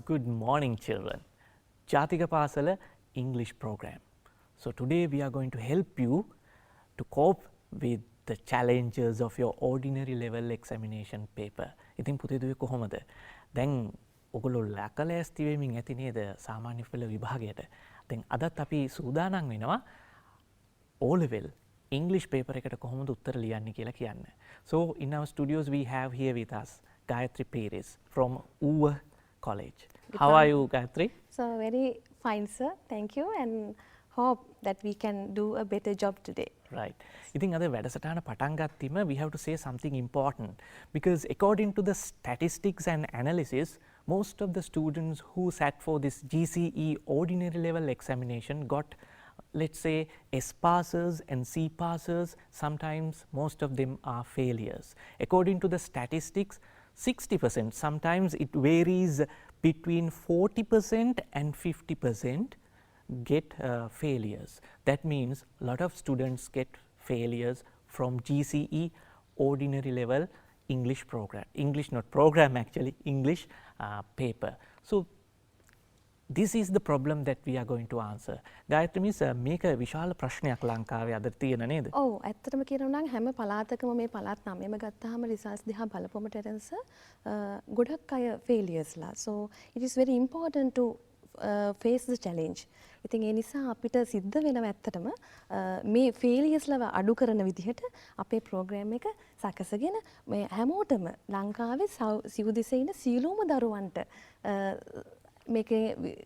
Good morning, children. Jatika Pasala English program. So today we are going to help you to cope with the challenges of your ordinary level examination paper. ඉතින් පුතේ කොහොමද? දැන් ඔයගොල්ලෝ ලැකලෑස්ති වෙමින් ඇති නේද සාමාන්‍ය පෙළ විභාගයට. දැන් අදත් අපි සූදානම් වෙනවා O level English paper එකට කොහොමද උත්තර ලියන්නේ කියලා කියන්න. So in our studios we have here with us Gayatri Perez from UWA College. How are you, Gayatri? So very fine, sir. Thank you, and hope that we can do a better job today. Right. ඉතින් අද වැඩසටහන පටන් ගත්තීම we have to say something important because according to the statistics and analysis, most of the students who sat for this GCE ordinary level examination got, let's say, S passers and C passers. Sometimes most of them are failures. According to the statistics, 60%, sometimes it varies between 40% and 50% get failures. That means a lot of students get failures from GCE ordinary level English program. English, not program actually, English paper. So this is the problem that we are going to answer. Gayatri miss, මේක විශාල ප්‍රශ්නයක් ලංකාවේ අද තියෙන නේද? ඔව් ඇත්තටම කියනවා නම් හැම පළාතකම මේ පළාත් 9ම ගත්තාම රිසල්ට්ස් දිහා බලපුවම ටෙරන්ස් ගොඩක් අය failures ලා. So it is very important to face the challenge. ඉතින් ඒ නිසා අපිට සිද්ධ වෙනවා ඇත්තටම මේ failures ලව අඩු කරන විදිහට අපේ ප්‍රෝග්‍රෑම් එක සකසගෙන මේ හැමෝටම ලංකාවේ සිව් දිසේ ඉන්න සියලුම දරුවන්ට මේක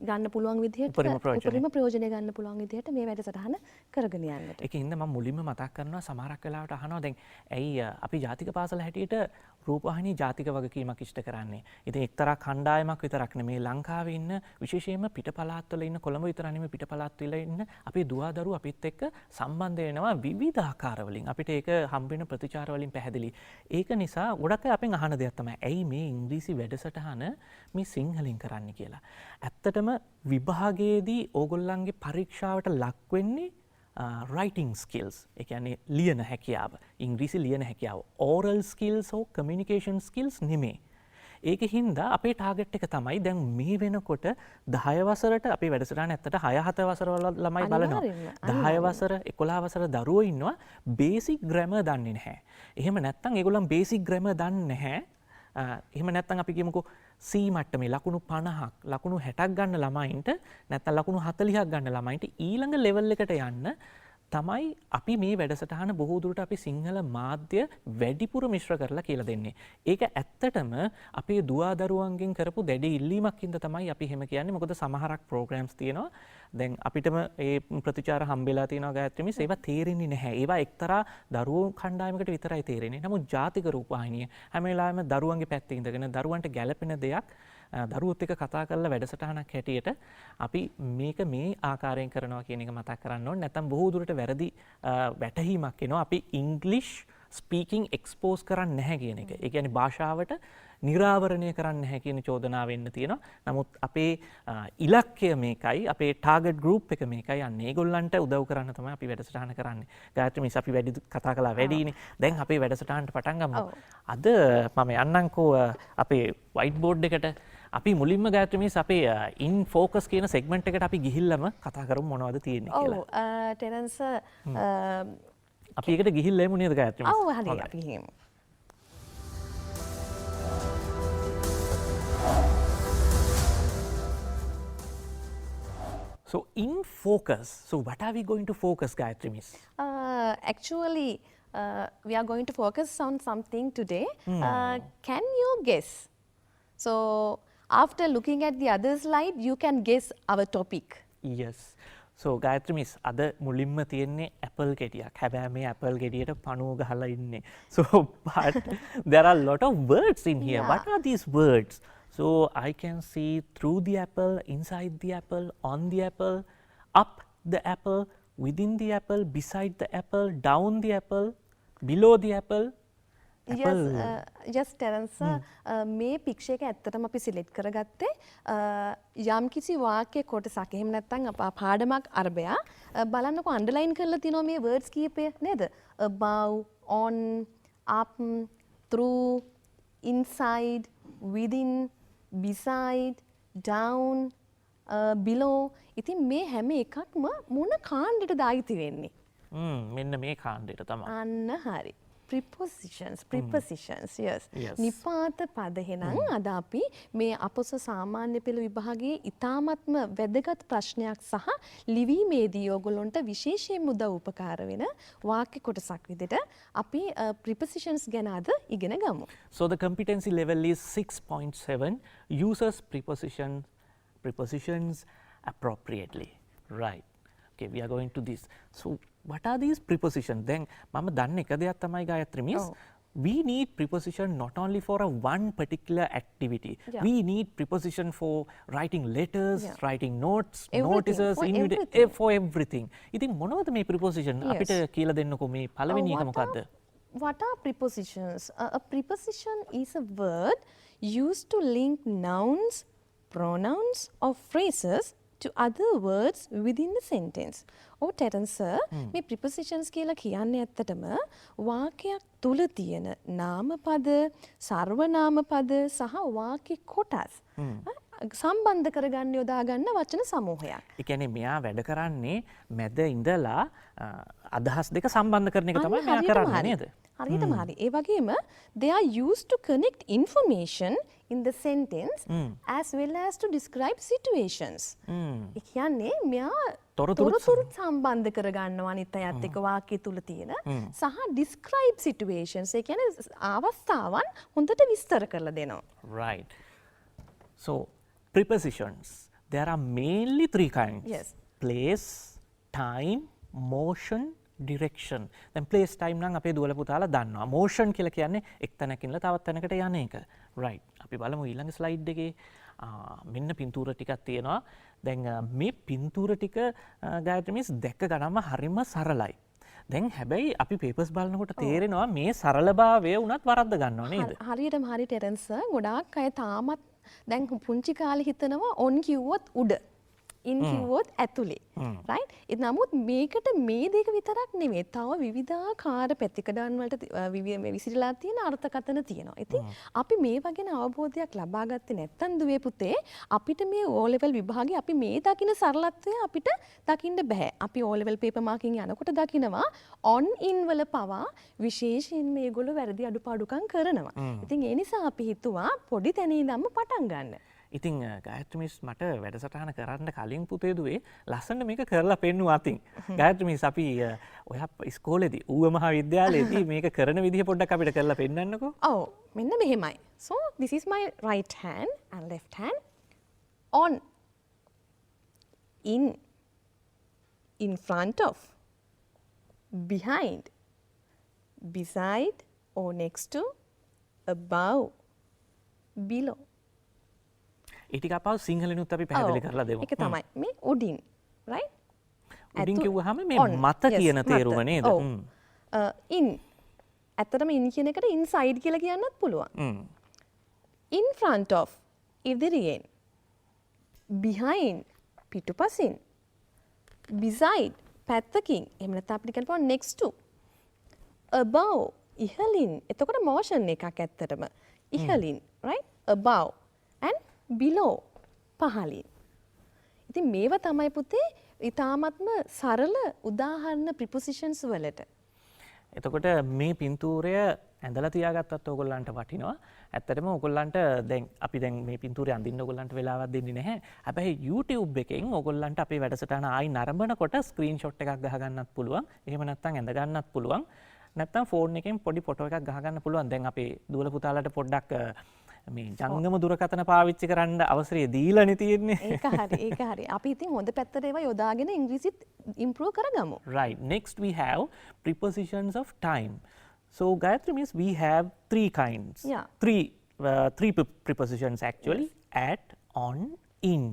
ගන්න පුළුවන් විදිහට උපරිම ප්‍රයෝජනය ගන්න පුළුවන් විදිහට මේ වැඩසටහන කරගෙන යන්නට. ඒකින්ද මම මුලින්ම මතක් කරනවා සමහරක් වෙලාවට අහනවා දැන් ඇයි අපි ජාතික පාසල හැටියට රූපවාහිනී ජාතික වගකීමක් ඉෂ්ට කරන්නේ. ඉතින් එක්තරා කණ්ඩායමක් විතරක් නෙමේ ලංකාවේ ඉන්න විශේෂයෙන්ම පිට පළාත්වල ඉන්න කොළඹ විතර නෙමේ පිට පළාත්වල ඉන්න අපේ දුවදරුවෝ අපිත් එක්ක සම්බන්ධ වෙනවා විවිධ ආකාර වලින්. අපිට ඒක හම්බ වෙන ප්‍රතිචාර වලින් පැහැදිලි. ඒක නිසා ගොඩක් අය අපෙන් අහන දෙයක් තමයි ඇයි මේ ඉංග්‍රීසි වැඩසටහන මේ සිංහලෙන් කරන්නේ කියලා. ඇත්තටම විභාගයේදී ඕගොල්ලන්ගේ පරීක්ෂාවට ලක් වෙන්නේ writing skills. ඒ කියන්නේ ලියන හැකියාව. ඉංග්‍රීසි ලියන හැකියාව. oral skills or communication skills නෙමෙයි. ඒක හින්දා අපේ ටාගට් එක තමයි දැන් මේ වෙනකොට 10 වසරට අපේ වැඩසටහන ඇත්තට 6-7 වසර වල ළමයි බලනවා. 10 වසර 11 වසර දරුවෝ ඉන්නවා බේසික් ග්‍රැමර් දන්නේ නැහැ. එහෙම නැත්නම් ඒගොල්ලන් බේසික් ග්‍රැමර් දන්නේ නැහැ. එහෙම නැත්නම් අපි කියමුකෝ C මට්ටමේ ලකුණු 50ක් ලකුණු 60ක් ගන්න ළමයින්ට නැත්නම් ලකුණු 40ක් ගන්න ළමයින්ට ඊළඟ ලෙවල් එකට යන්න තමයි අපි මේ වැඩසටහන බොහෝ දුරට අපි සිංහල මාධ්‍ය වැඩිපුර මිශ්‍ර කරලා කියලා දෙන්නේ. ඒක ඇත්තටම අපේ දුවදරුවන්ගෙන් කරපු දැඩි ඉල්ලීමක් හින්දා තමයි අපි එහෙම කියන්නේ. මොකද සමහරක් ප්‍රෝග්‍රෑම්ස් තියෙනවා. දැන් අපිටම ඒ ප්‍රතිචාර හම්බෙලා තියෙනවා ගායත්‍රි මිස්. ඒවා තේරෙන්නේ නැහැ. ඒවා එක්තරා දරුවෝ කණ්ඩායමකට විතරයි තේරෙන්නේ. නමුත් ජාතික රූපවාහිනිය හැම වෙලාවෙම දරුවන්ගේ පැත්තේ ඉඳගෙන දරුවන්ට ගැළපෙන දෙයක් දරුවොත් එක්ක කතා කරලා වැඩසටහනක් හැටියට අපි මේක මේ ආකාරයෙන් කරනවා කියන එක මතක් කරන්න ඕනේ. නැත්නම් බොහෝ දුරට වැරදි වැටහීමක් එනවා. අපි ඉංග්ලිෂ් ස්පීකින් එක්ස්පෝස් කරන්නේ නැහැ කියන එක. ඒ කියන්නේ භාෂාවට නිරාවරණය කරන්නේ නැහැ කියන චෝදනාව වෙන්න තියෙනවා. නමුත් අපේ ඉලක්කය මේකයි, අපේ ටාගට් ගෲප් එක මේකයි. යන්නේ ඒගොල්ලන්ට උදව් කරන්න තමයි අපි වැඩසටහන කරන්නේ. ගායත්‍රි මිස් අපි වැඩි කතා කළා වැඩිනේ. දැන් අපේ වැඩසටහනට පටන් ගමු. අද මම යන්නම්කෝ අපේ වයිට් බෝඩ් එකට. අපි මුලින්ම ගායත්‍රි මිස් අපේ ඉන් ෆෝකස් කියන සෙග්මන්ට් එකට අපි ගිහිල්ලාම කතා කරමු මොනවද තියෙන්නේ කියලා. ඔව් ටෙරන්ස් අපි ඒකට ගිහිල්ලා එමු නේද ගායත්‍රි මිස්? ඔව් හරි අපි ගිහින්. So in focus, so what are we going to focus, Gayatri miss? Actually, we are going to focus on something today. Can you guess? So after looking at the other slide, you can guess our topic. Yes. So Gayatri miss, අද මුලින්ම තියෙන්නේ apple ගෙඩියක්. හැබැයි මේ apple ගෙඩියට පණුව ගහලා ඉන්නේ. So but there are a lot of words in here. What are these words? So I can see through the apple, inside the apple, on the apple, up the apple, within the apple, beside the apple, down the apple, below the apple. Yes, Terence, මේ picture එක ඇත්තටම අපි select කරගත්තේ යම්කිසි වාක්‍ය කොටසක්. එහෙම නැත්නම් පාඩමක් අරබයා බලන්නකො අන්ඩර්ලයින් කරලා තියෙනවා මේ වර්ඩ්ස් කීපය නේද? above, on, up, through, inside, within, beside, down, below. ඉතින් මේ හැම එකක්ම මොන කාණ්ඩයටද ආයිති වෙන්නේ? මෙන්න මේ කාණ්ඩයට තමයි. අන්න හරි. prepositions yes. නිපාත පද එහෙනම් අද අපි මේ අපොස සාමාන්‍ය පෙළ විභාගයේ ඉතාමත්ම වැදගත් ප්‍රශ්නයක් සහ ලිවීමේදී ඔයගොල්ලන්ට විශේෂයෙන් උදව් උපකාර වෙන වාක්‍ය කොටසක් විදිහට අපි prepositions ගැන අද ඉගෙන ගමු. So the competency level is 6.7 uses prepositions appropriately. Right. Okay, we are going to this. So what are these prepositions? Then මම දන්න එක දෙයක් තමයි Gayathri miss we need preposition not only for a one particular activity. We need preposition for writing letters, writing notes, notices, for everything. ඉතින් මොනවද මේ preposition? අපිට කියලා දෙන්නකෝ මේ පළවෙනි එක මොකද්ද? What are prepositions? A preposition is a word used to link nouns, pronouns or phrases to other words within the sentence. Terrence sir මේ prepositions කියලා කියන්නේ ඇත්තටම වාක්‍යයක් තුල තියෙන නාමපද, සර්වනාම පද සහ වාක්‍ය කොටස් සම්බන්ධ කරගන්න යොදා ගන්න වචන සමූහයක්. ඒ කියන්නේ මෙයා වැඩ කරන්නේ මැද ඉඳලා අදහස් දෙක සම්බන්ධ කරන එක තමයි මෙයා කරන්නේ නේද? හරියටම හරි. ඒ වගේම they are used to connect information in the sentence as well as to describe situations. ඒ කියන්නේ මෙයා තොරතුරු සම්බන්ධ කරගන්නවා අනිත් අයත් එක්ක වාක්‍ය තුල තියෙන සහ describe situations. ඒ කියන්නේ අවස්ථාවන් හොඳට විස්තර කරලා දෙනවා. Right. So prepositions, there are mainly three kinds. Yes. Place, time, motion, direction. Then place time නම් අපේ දුවල පුතාලා දන්නවා. motion කියලා කියන්නේ එක් තැනකින් ඉඳලා තවත් තැනකට යන එක. right. අපි බලමු ඊළඟ slide එකේ මෙන්න පින්තූර ටිකක් තියෙනවා. දැන් මේ පින්තූර ටික ගායත්‍රි මිස් දැක ගන්නම හරිම සරලයි. දැන් හැබැයි අපි පේපර්ස් බලනකොට තේරෙනවා මේ සරලභාවය උනත් වරද්ද ගන්නව නේද? හරියටම හරි ටෙරන්ස් සර්. ගොඩාක් අය තාමත් දැන් පුංචි කාලේ හිතනවා on කිව්වොත් උඩ in කිව්වොත් ඇතුලේ right නමුත් මේකට මේ දෙක විතරක් නෙමෙයි තව විවිධාකාර පැතිකඩන් වලට විසිරලා තියෙන අර්ථකථන තියෙනවා. ඉතින් අපි මේ වගේ අවබෝධයක් ලබා ගත්තේ නැත්නම් දුවේ පුතේ අපිට මේ O level විභාගේ අපි මේ දකින සරලත්වය අපිට දකින්න බෑ. අපි O level paper marking යනකොට දකිනවා on in වල පවා විශේෂයෙන් මේගොල්ලෝ වැරදි අඩුපාඩුකම් කරනවා. ඉතින් ඒ නිසා අපි හිතුවා පොඩි තැන ඉඳන්ම පටන් ගන්න. ඉතින් ගායත්‍රි මිස් මට වැඩසටහන කරන්න කලින් පුතේ දුවේ ලස්සනට මේක කරලා පෙන්නුවා අතින්. ගායත්‍රි මිස් අපි ඔයා ඉස්කෝලේදී ඌව මහා විද්‍යාලයේදී මේක කරන විදිහ පොඩ්ඩක් අපිට කරලා පෙන්නන්නකෝ. ඔව් මෙන්න මෙහෙමයි. So this is my right hand and left hand. On, in front of, behind, beside or next to, above, below. ඒ ටික අපව සිංහලෙනුත් අපි පැහැදිලි කරලා දෙමු. ඒක තමයි. මේ උඩින්, right? උඩින් කිව්වහම මේ මත කියන තේරුම නේද? in. ඇත්තටම in කියන එකට inside කියලා කියන්නත් පුළුවන්. In front of, ඉදිරියෙන්. Behind, පිටුපසින්. Beside, පැත්තකින්. එහෙම නැත්නම් අපිට කියන්න පුළුවන් next to. Above, ඉහළින්. එතකොට motion එකක් ඇත්තටම. ඉහළින්, right? Above and below, පහළින්. ඉතින් මේවා තමයි පුතේ ඊ타මත්ම සරල උදාහරණ prepositions වලට. එතකොට මේ පින්තූරය ඇඳලා තියාගත්තත් ඕගොල්ලන්ට වටිනවා. ඇත්තටම ඕගොල්ලන්ට දැන් අපි දැන් මේ පින්තූරය අඳින්න ඕගොල්ලන්ට වෙලාවක් දෙන්නේ නැහැ. හැබැයි YouTube එකෙන් ඕගොල්ලන්ට අපේ වැඩසටහන ආයි නරඹනකොට ස්ක්‍රීන්ෂොට් එකක් ගහ ගන්නත් පුළුවන්. එහෙම නැත්නම් ඇඳ ගන්නත් පුළුවන්. නැත්නම් ෆෝන් එකෙන් පොඩි ෆොටෝ එකක් ගහ ගන්න පුළුවන්. දැන් අපේ දුවල පුතාලට පොඩ්ඩක් මේ ජංගම දුරකථන පාවිච්චි කරන්න අවසරය දීලානේ තියෙන්නේ. ඒක හරි. අපි ඉතින් හොඳ පැත්තට ඒවා යොදාගෙන ඉංග්‍රීසිත් improve කරගමු. Right. Next we have prepositions of time. So Gayatri means we have three kinds. Yeah. Three prepositions actually. Yes. At, on, in.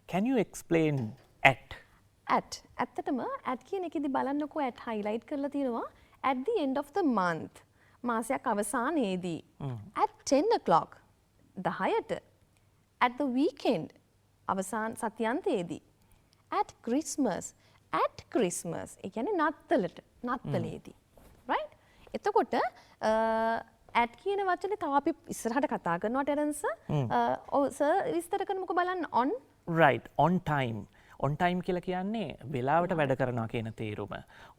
Can you explain at? At. ඇත්තටම at කියන එකේදී බලන්නකෝ at highlight කරලා තියෙනවා at the end of the month. මාසයක් අවසානයේදී. At 10 o'clock. 10ට. At the weekend. අවසාන සතියන්තයේදී. At Christmas. At Christmas. ඒ කියන්නේ නත්තලට. නත්තලේදී. Right? එතකොට at කියන වචනේ තව අපි ඉස්සරහට කතා කරනවා ටෙරන්ස්. ඔව් සර් විස්තර කරමුකෝ බලන්න on. right on time. on time කියලා කියන්නේ වෙලාවට වැඩ කරනවා කියන තේරුම.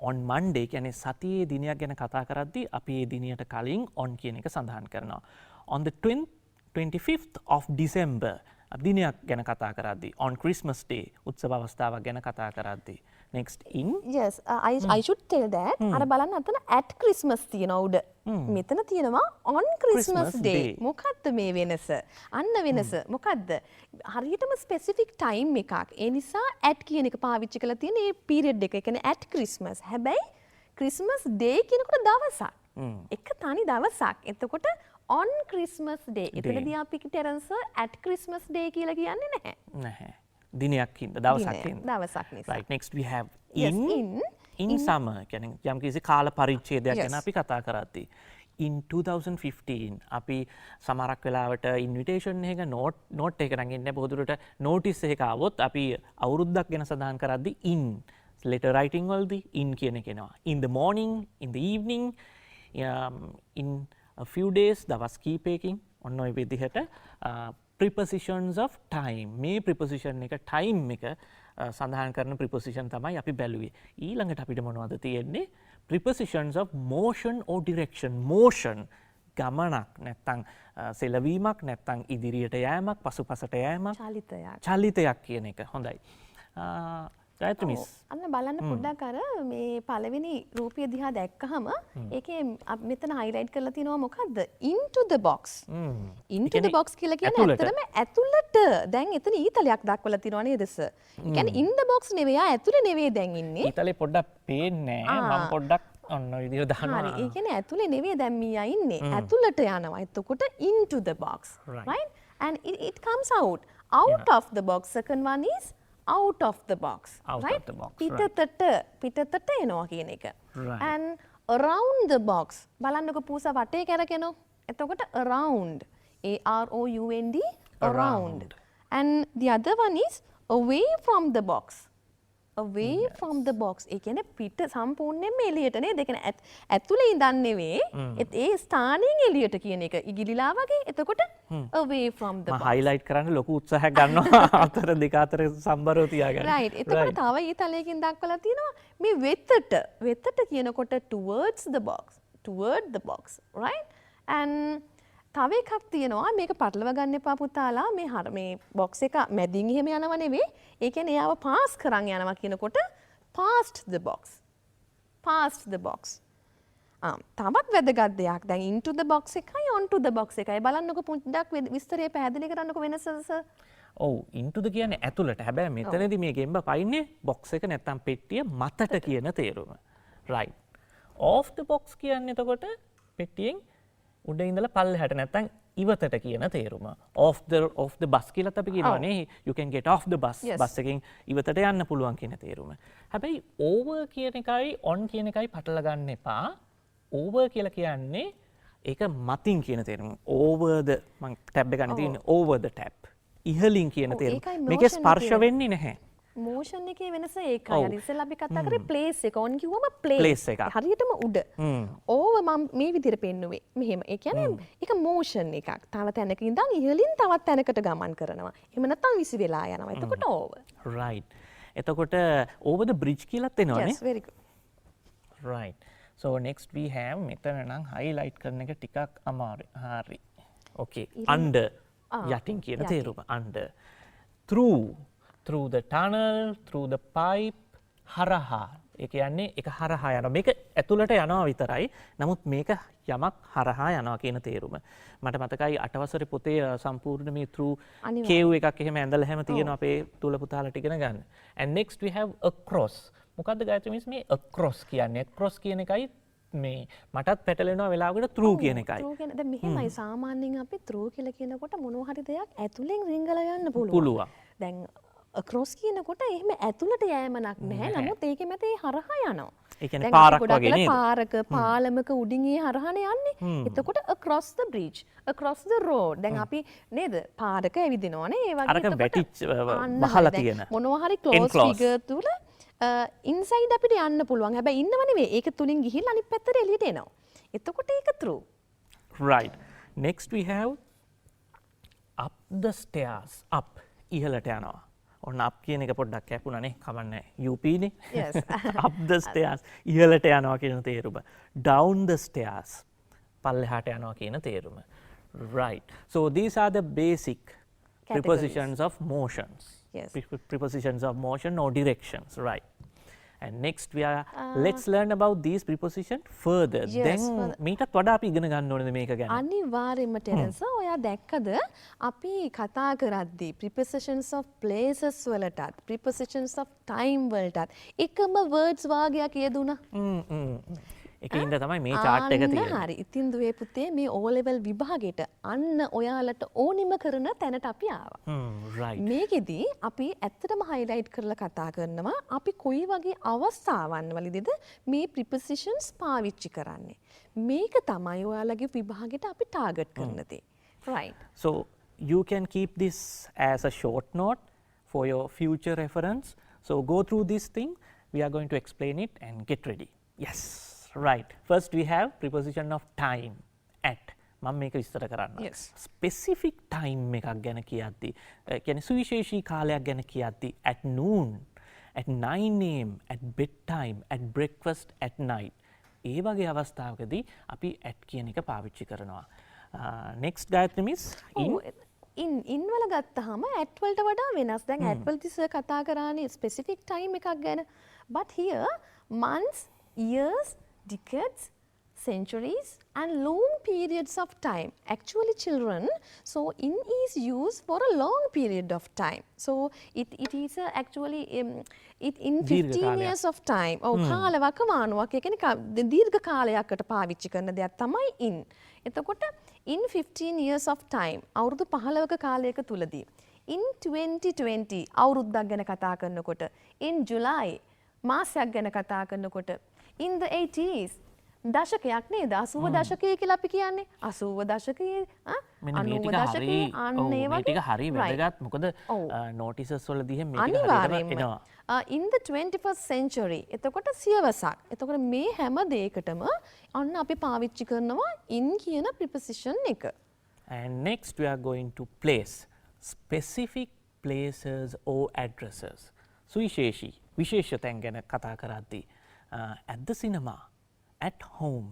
on Monday කියන්නේ සතියේ දිනයක් ගැන කතා කරද්දී අපි ඒ දිනයට කලින් on කියන එක සඳහන් කරනවා. on the 25th of December දිනයක් ගැන කතා කරද්දී on Christmas Day උත්සව අවස්ථාවක් ගැන කතා කරද්දී. next in yes I should tell that අර බලන්න අතන at Christmas තියෙනවා උඩ. මෙතන තියෙනවා on Christmas Day. මොකද්ද මේ වෙනස? අන්න වෙනස මොකද්ද? හරියටම specific time එකක්. ඒ නිසා at කියන එක පාවිච්චි කරලා තියෙන මේ period එක. ඒ කියන්නේ at Christmas. හැබැයි Christmas Day කියනකොට දවසක්. එක තනි දවසක්. එතකොට on Christmas Day. එතනදී අපි ටෙරන්ස් at Christmas Day කියලා කියන්නේ නැහැ. නැහැ. දිනයක් හින්දා දවසක් හින්දා. දවසක් නිසා. right next we have Yes, in summer කියන්නේ යම් කිසි කාල පරිච්ඡේදයක් ගැන අපි කතා කරද්දී in 2015 අපි සමහරක් වෙලාවට ඉන්විටේෂන් එක නෝට් එක නම් ඉන්නේ බොහෝ දුරට නෝටිස් එකක આવොත් අපි අවුරුද්දක් ගැන සඳහන් කරද්දී in letter writing වලදී in කියන එක එනවා. in the morning, in the evening, in a few days දවස් කීපයකින් ඔන්න ඔය විදිහට prepositions of time මේ preposition එක time එක සඳහන් කරන preposition තමයි අපි බැලුවේ. ඊළඟට අපිට මොනවද තියෙන්නේ? prepositions of motion or direction. motion ගමනක් නැත්තම් සෙලවීමක් නැත්තම් ඉදිරියට යෑමක් පසුපසට යෑමක් චලිතයක් කියන එක. හොඳයි. ගායත්‍රි මිස් අන්න බලන්න පොඩ්ඩක් අර මේ පළවෙනි රූපය දිහා දැක්කහම ඒකේ මෙතන highlight කරලා තියෙනවා මොකද්ද? into the box. into the box කියලා කියන්නේ ඇත්තටම ඇතුළට. දැන් එතන ඊතලයක් දක්වලා තියෙනවා නේද සර්? ඒ කියන්නේ in the box නෙවෙයි ඇතුළේ නෙවෙයි දැන් ඉන්නේ. ඊතලේ පොඩ්ඩක් පේන්නේ නැහැ. මම පොඩ්ඩක් ඔන්න ඔය විදිහට දානවා. හරි. ඒ කියන්නේ ඇතුළේ නෙවෙයි දැන් මීයා ඉන්නේ. ඇතුළට යනවා. එතකොට into the box. right? And it comes out. out of the box. second one is out of the box. right? of the box. පිටතට එනවා කියන එක. and around the box. බලන්නකො පූසා වටේ කැරකෙනවා. එතකොට around. AROUND around. and the other one is away from the box. away from the box. ඒ කියන්නේ පිට සම්පූර්ණයෙන්ම එළියට නේද? ඒ කියන්නේ ඇතුලේ ඉඳන් නෙවෙයි. ඒ ස්ථානයෙන් එළියට කියන එක. ඉගිලිලා වගේ. එතකොට away from the box. මම highlight කරන්න ලොකු උත්සාහයක් ගන්නවා අතර දෙක අතර සම්බරව තියාගන්න. right. එතකොට තව ඊතලයකින් දක්වලා තියෙනවා මේ වෙතට කියනකොට towards the box. toward the box. right? and තව එකක් තියෙනවා මේක පටලව ගන්න එපා පුතාලා මේ බොක්ස් එක මැදින් එහෙම යනව නෙවෙයි. ඒ කියන්නේ එයාව පාස් කරන් යනවා කියනකොට past the box. past the box. තවත් වැදගත් දෙයක් දැන් into the box එකයි onto the box එකයි බලන්නකො පොඩ්ඩක් විස්තරය පැහැදිලි කරන්නකො වෙනස සර්. ඔව් into the කියන්නේ ඇතුළට. හැබැයි මෙතනදී මේ ගෙම්බ පයින්නේ box එක නැත්තම් පෙට්ටිය මතට කියන තේරුම. right. off the box කියන්නේ එතකොට පෙට්ටියෙන් උඩ ඉඳලා පල්ලෙහාට නැත්තම් ඉවතට කියන තේරුම. off the bus කියලාත් අපි කියනවානේ you can get off the bus. Bus එකෙන් ඉවතට යන්න පුළුවන් කියන තේරුම. හැබැයි over කියන එකයි on කියන එකයි පටල ගන්න එපා. over කියලා කියන්නේ ඒක මතින් කියන තේරුම. over the මම ටැබ් එක ගන්න තියෙන්නේ over the tap. ඉහලින් කියන තේරුම. මේකේ ස්පර්ශ වෙන්නේ නැහැ. motion එකේ වෙනස ඒකයි. අර ඉස්සෙල්ලා අපි කතා කරේ place එක. on කිව්වම place එක. හරියටම උඩ. over මම මේ විදිහට පෙන්නුවේ. මෙහෙම. ඒ කියන්නේ ඒක motion එකක්. තව තැනක ඉඳන් ඉහළින් තවත් තැනකට ගමන් කරනවා. එහෙම නැත්නම් විසි වෙලා යනවා. එතකොට over. right. එතකොට over the bridge කියලාත් එනවනේ. yes very good. right. so next we have මෙතන නම් highlight කරන එක ටිකක් අමාරුයි. හරි. okay. under යටින් කියන තේරුම. under. through the tunnel, through the pipe, හරහා. ඒ කියන්නේ ඒක හරහා යනවා. මේක ඇතුළට යනවා විතරයි. නමුත් මේක යමක් හරහා යනවා කියන තේරුම. මට මතකයි 8 වසරේ පොතේ සම්පූර්ණ මේ through cave එකක් එහෙම ඇඳලා හැම තියෙනවා අපේ තුල පුතාලට ඉගෙන ගන්න. and next we have across. මොකද්ද ගායත්‍රි මිස් මේ across කියන්නේ? across කියන එකයි මේ මටත් පැටලෙනවා වෙලාවකට through කියන එකයි. through කියන දැන් මෙහෙමයි සාමාන්‍යයෙන් අපි through කියලා කියනකොට මොනවා හරි දෙයක් ඇතුලෙන් රිංගලා යන්න පුළුවන්. දැන් across කියනකොට එහෙම ඇතුළට යෑමක් නැහැ. නමුත් ඒකේ මැද ඒ හරහා යනවා. ඒ කියන්නේ පාරක් වගේ නේද? පාරක පාලමක උඩින් ඒ හරහානේ යන්නේ. එතකොට across the bridge, across the road. දැන් අපි නේද පාරක ඇවිදිනවනේ. ඒ වගේ අරක වැටිච් වහලා තියෙන. මොනවා හරි close figure තුල inside අපිට යන්න පුළුවන්. හැබැයි ඉන්නව නෙවෙයි. ඒක තුලින් ගිහිල්ලා අනිත් පැත්තට එළියට එනවා. එතකොට ඒක through. Right. Next we have up the stairs. Up. ඉහළට යනවා. ඔන්න up කියන එක පොඩ්ඩක් කැපුණානේ. කමන්නේ. UP නේ. Yes. Up the stairs. ඉහළට යනවා කියන තේරුම. Down the stairs. පල්ලෙහාට යනවා කියන තේරුම. Right. So these are the basic prepositions of motions. Yes. Prepositions of motion or directions. Right. And next we are let's learn about these prepositions further. Yes, Then මීටත් වඩා අපි ඉගෙන ගන්න ඕනද මේක ගැන? අනිවාර්යයෙන්ම ටෙරන්ස් ඔයා දැක්කද අපි කතා කරද්දී prepositions of places වලටත් prepositions of time වලටත් එකම words වාගයක් යෙදුණා. ඒකින්ද තමයි මේ chart එක තියෙන්නේ. හරි. ඉතින් දුවේ පුතේ මේ O level විභාගෙට අන්න ඔයාලට ඕනිම කරන තැනට අපි ආවා. Right. මේකෙදී අපි ඇත්තටම highlight කරලා කතා කරනවා අපි කොයි වගේ අවස්ථාවන් වලදීද මේ prepositions පාවිච්චි කරන්නේ. මේක තමයි ඔයාලගේ විභාගෙට අපි target කරන දේ. Right. So you can keep this as a short note for your future reference. So go through this thing. We are going to explain it and get ready. Yes. Right. First we have preposition of time. At. මම මේක විස්තර කරන්න. Yes. Specific time එකක් ගැන කියද්දී කියන්නේ සුවිශේෂී කාලයක් ගැන කියද්දී at noon, at 9 am, at bedtime, at breakfast, at night. ඒ වගේ අවස්ථාවකදී අපි at කියන එක පාවිච්චි කරනවා. Next Gayatri miss in වල ගත්තාම at වලට වඩා වෙනස්. දැන් at වලදී සර් කතා කරානේ specific time එකක් ගැන. But here months, years, decades, centuries and long periods of time. Actually children, so in is used for a long period of time. So it is actually it in 15 years of time. කාල වකවානුවක් ඒ කියන්නේ දීර්ඝ කාලයකට පාවිච්චි කරන දෙයක් තමයි in. එතකොට in 15 years of time අවුරුදු 15ක කාලයක තුලදී in 2020 අවුරුද්දක් ගැන කතා කරනකොට in July මාසයක් ගැන කතා කරනකොට in the 80s දශකයක් නේද 80 දශකයේ කියලා අපි කියන්නේ 80 දශකයේ 90 දශකයේ අන්න ඒ මේ ටික හරි වැදගත් මොකද notices වලදී මේක හරියටම එනවා in the 21st century එතකොට සියවසක් එතකොට මේ හැම දෙයකටම අන්න අපි පාවිච්චි කරනවා in කියන preposition එක. And next we are going to place specific places or addresses. සුවිශේෂී විශේෂ තැන් ගැන කතා කරද්දී at the cinema, at home,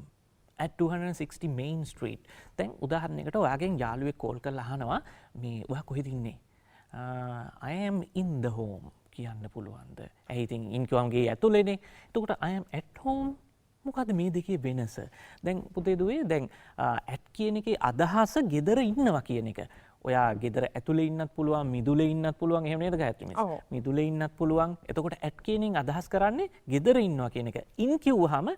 at 260 Main Street. දැන් උදාහරණයකට ඔයාගෙන් යාළුවෙක් කෝල් කරලා අහනවා මේ ඔයා කොහෙද ඉන්නේ? I am in the home කියන්න පුළුවන්ද? ඇයි ඉතින් in කියවම ගේ ඇතුලේනේ. එතකොට I am at home මොකද මේ දෙකේ වෙනස? දැන් පුතේ දුවේ දැන් at කියන එකේ අදහස ගෙදර ඉන්නවා කියන එක. ඔයා ගෙදර ඇතුලේ ඉන්නත් පුළුවන් මිදුලේ ඉන්නත් පුළුවන් එහෙම නේද ගායත්‍රි මිස්? මිදුලේ ඉන්නත් පුළුවන්. එතකොට at කියනින් අදහස් කරන්නේ ගෙදර ඉන්නවා කියන එක. in කිව්වහම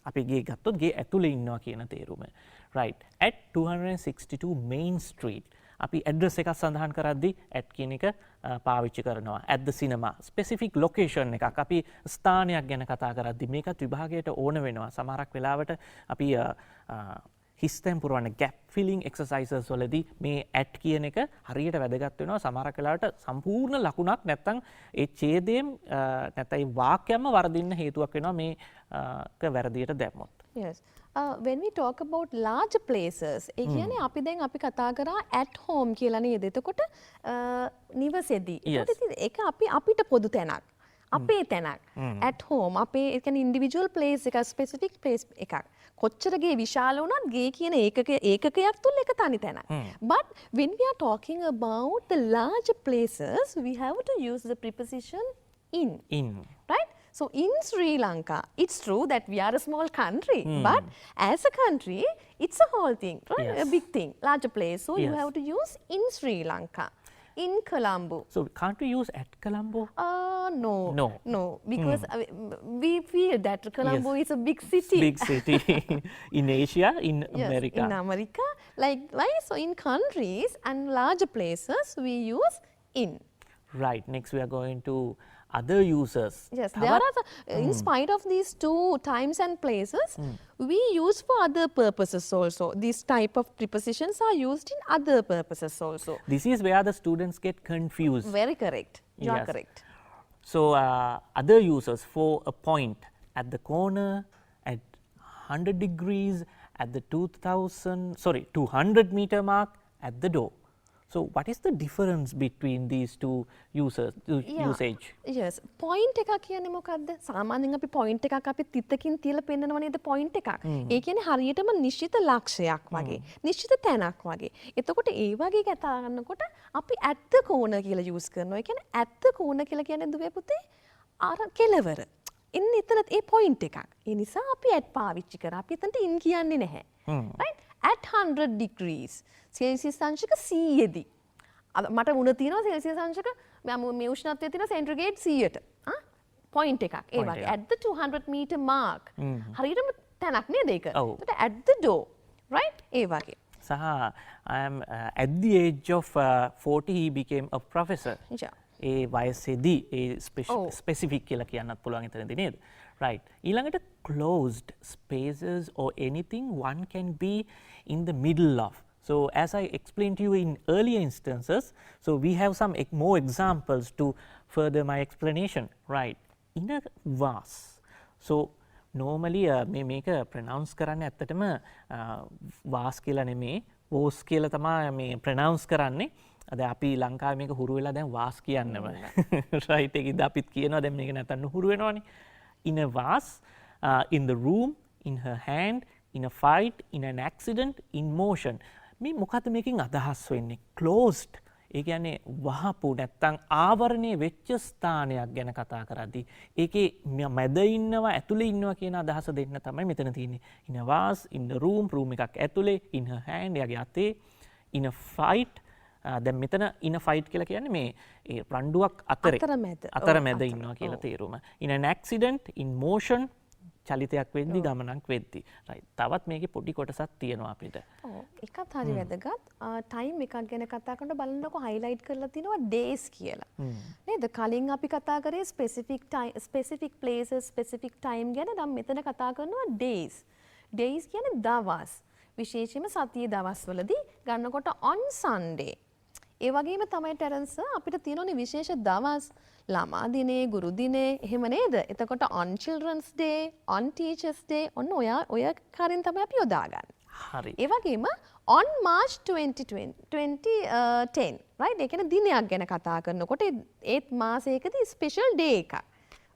අපි ගේ ගත්තොත් ගේ ඇතුලේ ඉන්නවා කියන තේරුම. Right. At 262 Main Street. අපි address එකක් සඳහන් කරද්දී at කියන එක පාවිච්චි කරනවා. At the cinema. Specific location එකක්. අපි ස්ථානයක් ගැන කතා කරද්දී මේකත් විභාගයට ඕන වෙනවා. සමහරක් වෙලාවට අපි හිස්තැන් පුරවන්න gap filling exercises වලදී මේ at කියන එක හරියට වැදගත් වෙනවා. සමහරක් වෙලාවට සම්පූර්ණ ලකුණක් නැත්තම් ඒ ඡේදයෙන් නැත්නම් ඒ වාක්‍යයම වර්ධින්න හේතුවක් වෙනවා මේක වැරදියට දැම්මොත්. Yes. When we talk about large places, ඒ කියන්නේ අපි දැන් අපි කතා කරා at home කියලා නේද? එතකොට නිවසේදී. ඒකට ඒක අපිට පොදු තැනක්. අපේ තැනක්. at home අපේ ඒ කියන්නේ individual place එක specific place එකක්. කොච්චර ගේ විශාල වුණත් ගේ කියන ඒකකයක් තුල එක තනි තැනක්. But when we are talking about the large places, we have to use the preposition in. In. Right? So in Sri Lanka, it's true that we are a small country, but as a country, it's a whole thing, right? Yes. A big thing, larger place. So you Yes. have to use in Sri Lanka, in Colombo. So can't we use at Colombo? No, because we feel that Colombo is a big city. Big city in Asia, in Yes, America. in America, like so in countries and larger places, we use in. Right. Next, we are going to other users. Yes, there are in spite of these two times and places, we use for other purposes also. These type of prepositions are used in other purposes also. This is where the students get confused. Very correct. You are Yes. correct. So other users for a point at the corner, at 100 degrees, at the 200 meter mark at the door. So what is the difference between these two usage? Yes. point එකක් කියන්නේ මොකද්ද? සාමාන්‍යයෙන් අපි point එකක් අපි තිතකින් තියලා පෙන්නනවා නේද point එකක්. ඒ කියන්නේ හරියටම නිශ්චිත ලක්ෂයක් වගේ. නිශ්චිත තැනක් වගේ. එතකොට ඒ වගේ කතා කරනකොට අපි at the corner කියලා use කරනවා. ඒ කියන්නේ at the corner කියලා කියන්නේ දුවේ පුතේ අර කෙලවර. ඉන්න එතන ඒ point එකක්. ඒ නිසා අපි at පාවිච්චි කරා. අපි එතනට in කියන්නේ නැහැ. right? at 100 degrees සෙල්සියස් අංශක 100 දී මට මුණ තියෙනවා සෙල්සියස් අංශක මේ උෂ්ණත්වය තියෙන සෙන්ටිග්‍රේඩ් 100ට point එකක් ඒ වගේ at the 200 meter mark හරියටම තැනක් නේද ඒක එතකොට at the door right ඒ වගේ සහ I am at the age of 40 he became a professor A වයසේදී A specific කියලා කියන්නත් පුළුවන් එතනදී නේද right ඊළඟට closed spaces or anything one can be in the middle of. So as I explained to you in earlier instances, so we have some more examples to further my explanation, right? In a vase. So normally මේක pronounce කරන්නේ ඇත්තටම vase කියලා නෙමේ vase කියලා තමයි මේ pronounce කරන්නේ. අද අපි ලංකාවේ මේක හුරු වෙලා දැන් vase කියන්නම. right ඒකද අපිත් කියනවා දැන් මේක නැතන්න හුරු වෙනවනේ. In a vase, in the room, in her hand, in a fight, in an accident, in motion. මේ මොකද මේකෙන් අදහස් වෙන්නේ closed ඒ කියන්නේ වහපු නැත්තම් ආවරණය වෙච්ච ස්ථානයක් ගැන කතා කරද්දී ඒකේ මැද ඉන්නවා ඇතුලේ ඉන්නවා කියන අදහස දෙන්න තමයි මෙතන තියෙන්නේ in a vase in the room එකක් ඇතුලේ in her hand එයාගේ අතේ in a fight දැන් මෙතන in a fight කියලා කියන්නේ මේ ඒ රණ්ඩුවක් අතරමැද ඉන්නවා කියලා තේරුම in an accident in motion චලිතයක් වෙද්දි ගමනක් වෙද්දි right තවත් මේකේ පොඩි කොටසක් තියෙනවා අපිට ඔව් එකත් හරි වැදගත් ටයිම් එකක් ගැන කතා කරනකොට බලන්නකො highlight කරලා තිනවා days කියලා නේද කලින් අපි කතා කරේ specific places specific time ගැන නම් මෙතන කතා කරනවා days කියන්නේ දවස් විශේෂයෙන්ම සතියේ දවස්වලදී ගන්නකොට on Sunday ඒ වගේම තමයි ටෙරන්ස් අපිට තියෙනනේ විශේෂ දවස් ළමා දිනේ ගුරු දිනේ එහෙම නේද එතකොට on children's day on teachers day ඔන්න ඔය කාරින් තමයි අපි යොදාගන්නේ හරි ඒ වගේම on March 2010 right ඒ කියන්නේ දිනයක් ගැන කතා කරනකොට ඒත් මාසයකදී special day එකක්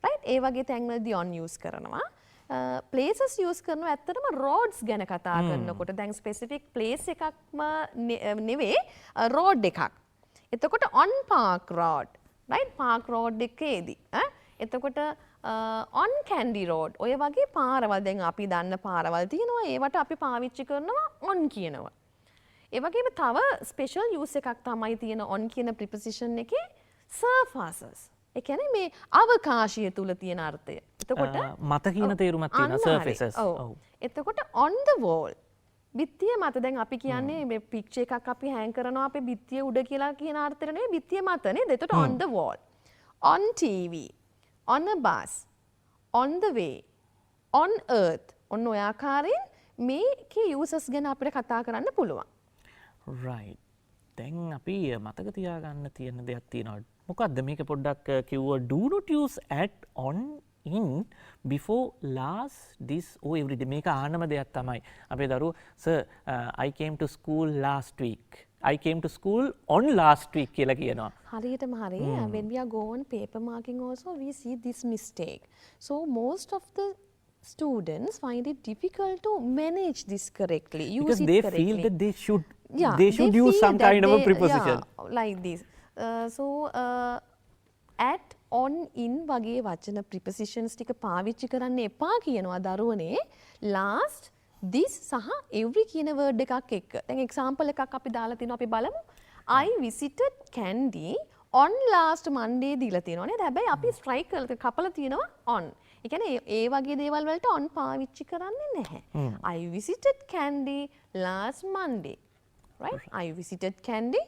right ඒ වගේ තැන්වලදී on use කරනවා places use කරනවා ඇත්තටම roads ගැන කතා කරනකොට දැන් specific place එකක්ම නෙවෙයි road එකක් එතකොට on park road right park road එකේදී එතකොට on candy road ඔය වගේ පාරවල් දැන් අපි දන්න පාරවල් තියෙනවා ඒවට අපි පාවිච්චි කරනවා on කියනවා ඒ වගේම තව special use එකක් තමයි තියෙන on කියන preposition එකේ surfaces ඒ කියන්නේ මේ අවකාශය තුල තියෙන අර්ථය එතකොට මත කියන තේරුමක් තියෙනවා surfaces ඔව් එතකොට on the wall බිත්තිය මත දැන් අපි කියන්නේ මේ පික්චර් එකක් අපි හෑන් කරනවා අපේ බිත්තිය උඩ කියලා කියන අර්ථයට නෙවෙයි බිත්තිය මත නේද එතකොට on the wall on TV on a bus on the way on earth ඔන්න ඔය ආකාරයෙන් මේකේ uses ගැන අපිට කතා කරන්න පුළුවන් right දැන් අපි මතක තියාගන්න තියෙන දෙයක් තියෙනවා මොකක්ද මේක පොඩ්ඩක් කිව්වා do not use at on in before last this or every day මේක ආනම දෙයක් තමයි අපේ දරුවෝ sir I came to school last week I came to school on last week කියලා කියනවා හරියටම හරි when we are go on paper marking also we see this mistake so most of the students find it difficult to manage this correctly use because it they correctly. feel that they should use some kind of a preposition like this so at on in වගේ වචන prepositions ටික පාවිච්චි කරන්න එපා කියනවා දරුවනේ last this සහ every කියන word එකක් එක්ක. දැන් example එකක් අපි දාලා තිනවා අපි බලමු. I visited Kandy on last Monday දීලා තියෙනවා නේද? හැබැයි අපි strike කරලා කපලා තියෙනවා on. ඒ කියන්නේ ඒ වගේ දේවල් වලට on පාවිච්චි කරන්නේ නැහැ. I visited Kandy last Monday. Right? I visited Kandy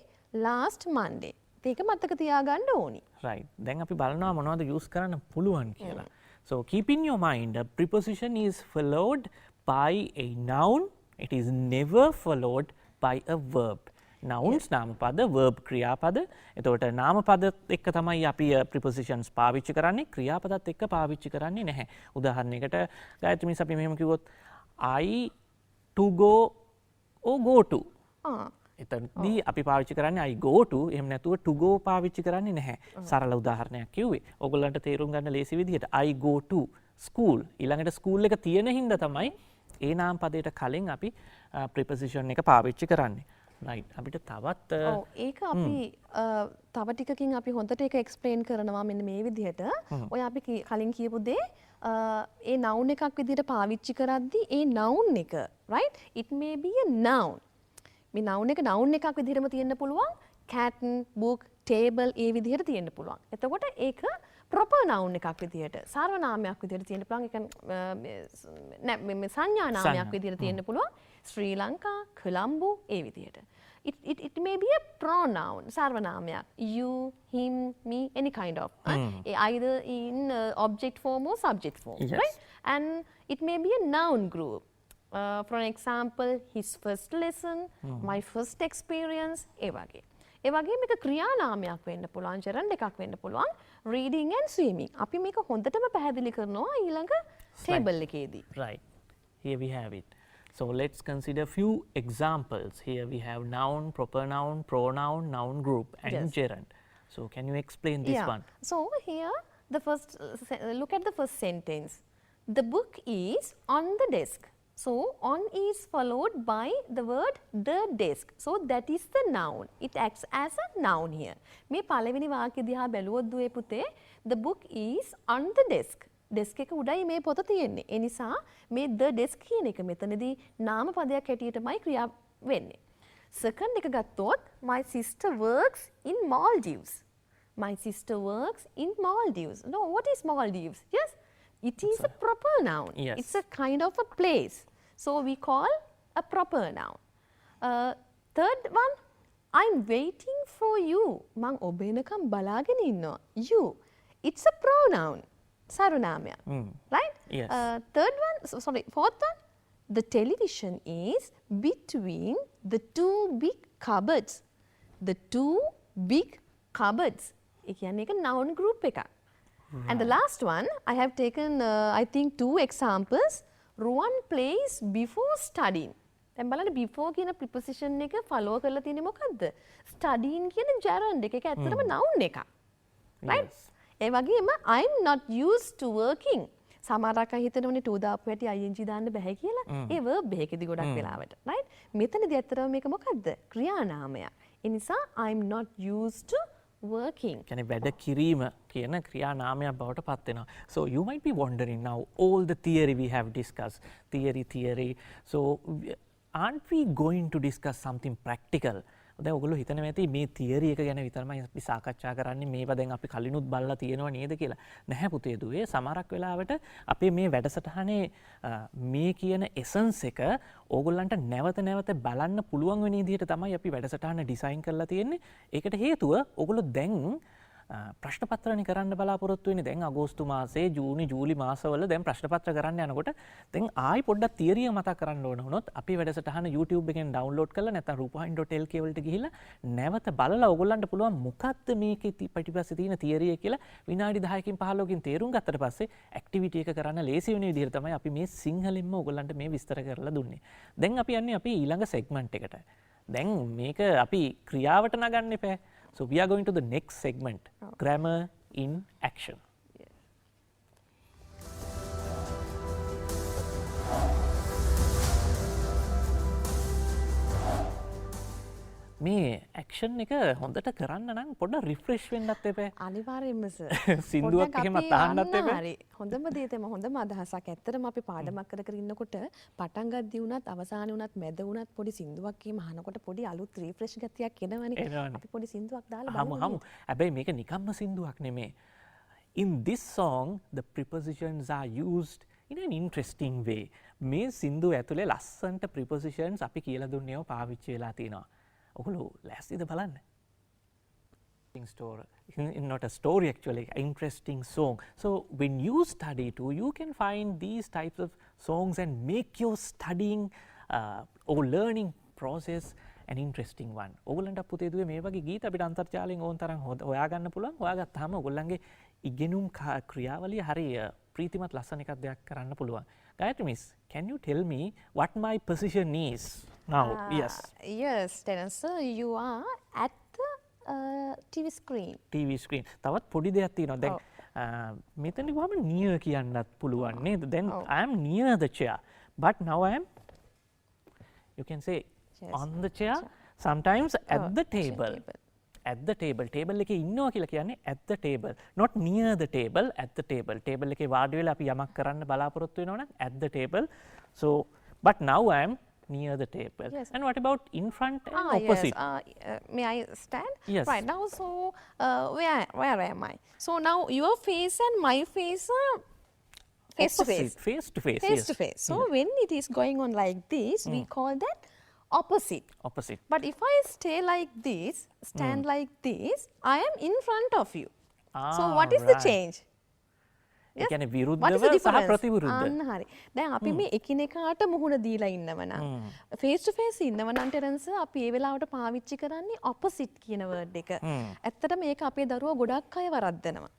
last Monday. ඒක මතක තියාගන්න ඕනි. right දැන් අපි බලනවා මොනවද use කරන්න පුළුවන් කියලා. so keep in your mind a preposition is followed by a noun it is never followed by a verb. nouns නාමපද verb ක්‍රියාපද එතකොට නාමපද එක්ක තමයි අපි prepositions පාවිච්චි කරන්නේ ක්‍රියාපදත් එක්ක පාවිච්චි කරන්නේ නැහැ. උදාහරණයකට ගායත්‍රි මිස් අපි මෙහෙම කිව්වොත් I to go or go to. ආ එතනදී අපි පාවිච්චි කරන්නේ I go to එහෙම නැතුව to go පාවිච්චි කරන්නේ නැහැ. සරල උදාහරණයක් කිව්වේ. ඔයගොල්ලන්ට තේරුම් ගන්න ලේසි විදිහට I go to school. ඊළඟට school එක තියෙන හින්දා තමයි ඒ නාම පදයට කලින් අපි preposition එක පාවිච්චි කරන්නේ. right. අපිට තවත් ඔව් ඒක අපි තව ටිකකින් අපි හොඳට ඒක එක්ස්ප්ලেইন කරනවා මෙන්න මේ විදිහට. ඔය අපි කලින් කියපු දේ ඒ noun එකක් විදිහට පාවිච්චි කරද්දී ඒ noun එක right it may be a noun. මේ noun එක noun එකක් විදිහටම තියෙන්න පුළුවන්. cat, book, table ඒ විදිහට තියෙන්න පුළුවන්. එතකොට ඒක proper noun එකක් විදිහට සර්වනාමයක් විදිහට තියෙන්න පුළුවන්. ඒක මේ සංඥා නාමයක් විදිහට තියෙන්න පුළුවන්. ශ්‍රී ලංකා, කොළඹ ඒ විදිහට. It may be a pronoun සර්වනාමයක්. You, him, me, any kind of. Either in object form or subject form. Yes. Right? And it may be a noun group. For example, his first lesson, my first experience, ඒ වගේ. ඒ වගේ මේක ක්‍රියානාමයක් වෙන්න පුළුවන්, gerund එකක් වෙන්න පුළුවන්. Reading and swimming. අපි මේක හොඳටම පැහැදිලි කරනවා ඊළඟ table එකේදී. Right. Here we have it. So let's consider few examples. Here we have noun, proper noun, pronoun, noun group and Yes. gerund. So can you explain this one? So here the first look at the first sentence. The book is on the desk. So on is followed by the word the desk. So that is the noun. It acts as a noun here. මේ පළවෙනි වාක්‍ය දිහා බැලුවොත් දුවේ පුතේ the book is on the desk. desk එක උඩයි මේ පොත තියෙන්නේ. ඒ නිසා මේ the desk කියන එක මෙතනදී නාම පදයක් හැටියටමයි ක්‍රියා වෙන්නේ. second එක ගත්තොත් my sister works in Maldives. My sister works in Maldives. No, what is Maldives? Yes, it is a proper noun. Yes. It's a kind of a place. So we call a proper noun. Third one, I'm waiting for you. මං ඔබ එනකම් බලාගෙන ඉන්නවා. You. It's a pronoun. සර්වනාමයක්. Right? Yes. Fourth one, the television is between the two big cupboards. The two big cupboards. ඒ කියන්නේ එක noun group එකක්. And the last one, I have taken, I think, 2 examples. Ruwan plays before studying. දැන් බලන්න before කියන preposition එක follow කරලා තියෙන්නේ මොකද්ද? studying කියන gerund එක. ඒක ඇත්තටම noun එකක්. Right? Yes. ඒ වගේම I'm not used to working. සමහරක් අය හිතනවනේ to දාපු හැටි ing දාන්න බෑ කියලා. ඒ verb එකේදී ගොඩක් වෙලාවට. Right? මෙතනදී ඇත්තටම මේක මොකද්ද? ක්‍රියානාමයක්. ඒ නිසා I'm not used to working. කියන්නේ වැඩ කිරීම කියන ක්‍රියානාමයක් බවට පත් වෙනවා. So you might be wondering now all the theory we have discussed. Theory. So aren't we going to discuss something practical? දැන් ඔයගොල්ලෝ හිතනවා ඇති මේ තියරි එක ගැන විතරමයි අපි සාකච්ඡා කරන්නේ මේවා දැන් අපි කලිනුත් බලලා තියෙනවා නේද කියලා. නැහැ පුතේ දුවේ සමහරක් වෙලාවට අපේ මේ වැඩසටහනේ මේ කියන එසන්ස් එක ඕගොල්ලන්ට නැවත නැවත බලන්න පුළුවන් වෙන විදිහට තමයි අපි වැඩසටහන ඩිසයින් කරලා තියෙන්නේ. ඒකට හේතුව ඔයගොල්ලෝ දැන් ප්‍රශ්න පත්‍රණි කරන්න බලාපොරොත්තු වෙන්නේ දැන් අගෝස්තු මාසයේ ජූනි ජූලි මාසවල දැන් ප්‍රශ්න පත්‍ර කරන්න යනකොට දැන් ආයි පොඩ්ඩක් තියරිය මතක් කරන්න ඕන වුණොත් අපි වැඩසටහන YouTube එකෙන් ඩවුන්ලෝඩ් කරලා නැත්නම් rupahin.lk වලට ගිහිල්ලා නැවත බලලා ඔයගොල්ලන්ට පුළුවන් මොකක්ද මේකේ පිටිපස්සේ තියෙන තියරිය කියලා විනාඩි 10කින් 15කින් තේරුම් ගත්තට පස්සේ ඇක්ටිවිටි එක කරන්න ලේසි වෙන විදිහට තමයි අපි මේ සිංහලෙන්ම ඔයගොල්ලන්ට මේ විස්තර කරලා දුන්නේ. දැන් අපි යන්නේ අපි ඊළඟ සෙග්මන්ට් එකට. දැන් මේක අපි ක්‍රියාවට නගන්න එපා. So we are going to the next segment, grammar in action. මේ ඇක්ෂන් එක හොඳට කරන්න නම් පොඩ්ඩක් රිෆ්‍රෙෂ් වෙන්නත් එපා. අනිවාර්යෙන්ම සර්. සින්දුවක් එහෙම අහන්නත් එපා. හරි. හොඳම දේ තමයි හොඳම අදහසක්. ඇත්තටම අපි පාඩමක් කර ඉන්නකොට පටන් ගද්දී වුණත් අවසානයේ වුණත් මැද වුණත් පොඩි සින්දුවක් එහෙම අහනකොට පොඩි අලුත් රිෆ්‍රෙෂ් ගතියක් එනවනේ. අපි පොඩි සින්දුවක් දාලා හමු. හැබැයි මේක නිකම්ම සින්දුවක් නෙමේ. In this song the prepositions are used in an interesting way. මේ සින්දුව ඇතුලේ ලස්සන්ට prepositions අපි කියලා දුන්නේව පාවිච්චි වෙලා තියෙනවා. ඔගොල්ලෝ ලෑස්තිද බලන්න? Story, not a story actually, an interesting song. So when you study too, you can find these types of songs and make your studying or learning process an interesting one. ඔයගොල්ලන්ට පුතේ දුවේ මේ වගේ ගීත අපිට අන්තර්ජාලයෙන් ඕන තරම් හොයාගන්න පුළුවන්. හොයාගත්තාම ඔයගොල්ලන්ගේ ඉගෙනුම් ක්‍රියාවලිය හරිය ප්‍රීතිමත් ලස්සන එකක් දෙයක් කරන්න පුළුවන්. Gayatri Miss, can you tell me what my position is now? Yes. Yes, Terence, you are at the TV screen. TV screen. තවත් පොඩි දෙයක් තියෙනවා. දැන් මෙතන ගිහම near කියන්නත් පුළුවන් නේද? Then I am near the chair. But now I am, you can say, Yes. on the chair. Sometimes at the table. At the table. Table එකේ ඉන්නවා කියලා කියන්නේ at the table. Not near the table, at the table. Table එකේ වාඩි වෙලා අපි යමක් කරන්න බලාපොරොත්තු වෙනවා නම් at the table. So, but now I am near the table. Yes. And what about in front and opposite? Yes. May I stand? Yes. Right now, so where am I? So now your face and my face are face to face. Opposite, face to face. Face yes. to face. So when it is going on like this, we call that opposite. Opposite. But if I stay like this, stand like this, I am in front of you. So what is the right. change? ඒ කියන්නේ What is විරුද්ධව the සහ difference? ප්‍රතිවිරුද්ධ. අන්න හරි. දැන් අපි මේ එකිනෙකාට මුහුණ දීලා ඉන්නව නම් face to face ඉන්නව නම් ටෙරන්ස් අපි ඒ වෙලාවට පාවිච්චි කරන්නේ opposite කියන word එක. ඇත්තට මේක අපේ දරුවෝ ගොඩක් අය වරද්දනවා.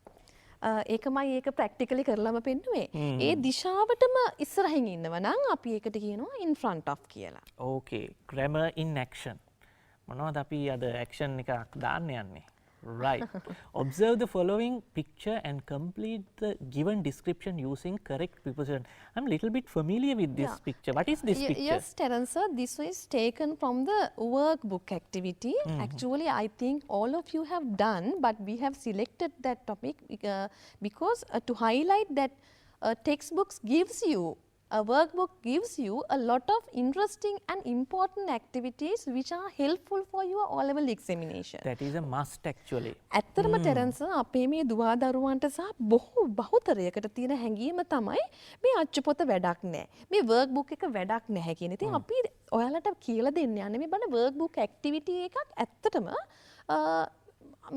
ඒකමයි ඒක ප්‍රැක්ටිකලි කරලම පෙන්නුවේ. ඒ දිශාවටම ඉස්සරහින් ඉන්නව නම් අපි ඒකට කියනවා in front of කියලා. Okay, grammar in action. මොනවද අපි අද action එකක් දාන්න යන්නේ? Right. Observe the following picture and complete the given description using correct preposition. I'm a little bit familiar with this picture. What is this picture? Yes, Terence, this is taken from the workbook activity. Actually, I think all of you have done, but we have selected that topic because to highlight that textbooks gives you, a workbook gives you a lot of interesting and important activities which are helpful for your O-level examination. That is a must actually. ඇත්තටම Terrence අපේ මේ දුවා දරුවන්ට සහ බොහෝ බහුතරයකට තියෙන හැඟීම තමයි මේ අච්චුපොත වැඩක් නැහැ. මේ වර්ක් බුක් එක වැඩක් නැහැ කියන. ඉතින් අපි ඔයාලට කියලා දෙන්න යන්නේ මේ බලන්න වර්ක් බුක් ඇක්ටිවිටි එකක් ඇත්තටම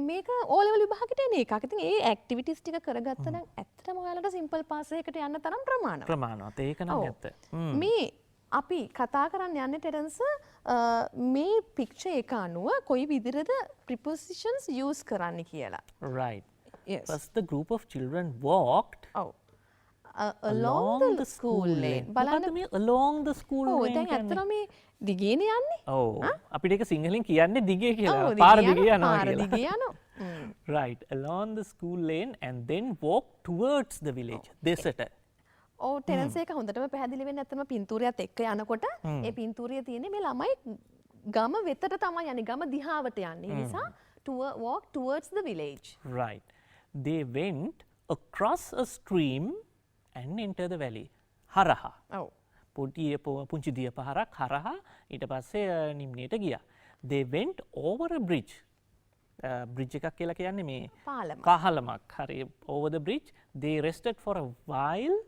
මේක O level විභාගෙට එන එකක්. ඉතින් ඒ ඇක්ටිවිටිස් ටික කරගත්ත නම් ඇත්තටම ඔයාලට සිම්පල් පාස් එකකට යන්න තරම් ප්‍රමාණවත්. ප්‍රමාණවත්. ඒක නම් ඇත්ත. මේ අපි කතා කරන්න යන්නේ ටෙරන්ස් මේ පික්චර් එක අනුව කොයි විදිහටද prepositions use කරන්න කියලා. Right. Yes. First the group of children walked along the school lane. බලන්න මේ along the school lane. දැන් ඇත්තටම මේ දිගේනේ යන්නේ. ඔව්. අපිට ඒක සිංහලෙන් කියන්නේ දිගේ කියලා. ඔව්, පාර දිගේ දිගේ යනවා පාර කියලා. දිගේ යනවා. Right. Along the school lane and then walk towards the village. දෙසට. ඔව් ටෙරන්ස් එක හොඳටම පැහැදිලි වෙන්නේ නැත්තම පින්තූරයත් එක්ක යනකොට ඒ පින්තූරයේ තියෙන්නේ මේ ළමයි ගම වෙතට තමයි යන්නේ. ගම දිහාවට යන්නේ. ඒ නිසා walk towards the village. Right. They went across a stream and enter the valley. හරහා. ඔව්. පුංචි දිය පහරක් හරහා ඊට පස්සේ නිම්නයට ගියා. They went over a bridge. bridge එකක් කියලා කියන්නේ මේ පාලම. කාහලමක්. හරි. Over the bridge. They rested for a while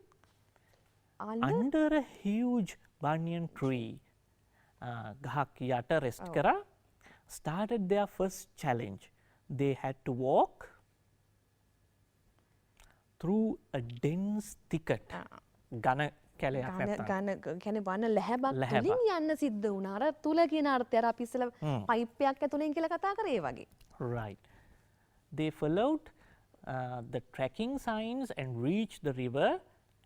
under a huge banyan tree. ගහක් යට rest කරා. Started their first challenge. They had to walk through a dense thicket. ඝන කැලයක් නැත්තම්. ගන කියන්නේ වන ලැහැබක් තුලින් යන්න සිද්ධ වුණා. අර තුල කියන අර්ථය අර අපි ඉස්සෙල්ලා පයිප් එකක් ඇතුලෙන් කියලා කතා කරේ ඒ වගේ. Right. They followed the tracking signs and reached the river